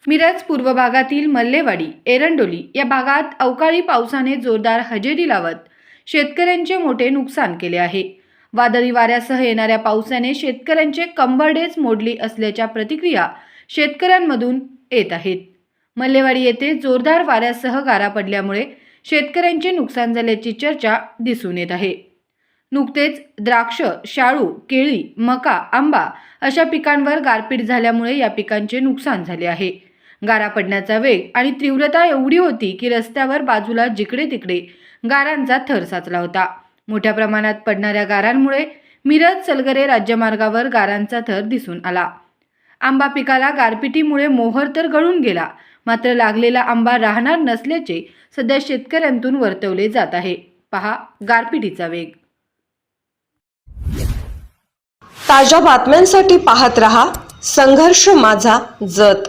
मिरज पूर्व भागातील मल्लेवाडी, एरंडोली या भागात अवकाळी पावसाने जोरदार हजेरी लावत शेतकऱ्यांचे मोठे नुकसान केले आहे। वादळी वाऱ्यासह येणाऱ्या पावसाने शेतकऱ्यांचे कंबरडेच मोडली असल्याच्या प्रतिक्रिया शेतकऱ्यांमधून येत आहेत। मल्लेवाडी येथे जोरदार वाऱ्यासह गारा पडल्यामुळे शेतकऱ्यांचे नुकसान झाल्याची चर्चा दिसून येत आहे। नुकतेच द्राक्ष, शाळू, केळी, मका, आंबा अशा पिकांवर गारपीट झाल्यामुळे या पिकांचे नुकसान झाले आहे। गारा पडण्याचा वेग आणि तीव्रता एवढी होती की रस्त्यावर बाजूला जिकडे तिकडे गारांचा थर साचला होता। मोठ्या प्रमाणात पडणाऱ्या गारांमुळे मिरज सलगरे राज्यमार्गावर गारांचा थर दिसून आला। आंबा पिकाला गारपिटीमुळे मोहर तर गळून गेला, मात्र लागलेला आंबा राहणार नसल्याचे सध्या शेतकऱ्यांतून वर्तवले जात आहे। पहा गारपिटीचा वेग। ताज्या बातम्यांसाठी पाहत रहा संघर्ष माझा जत।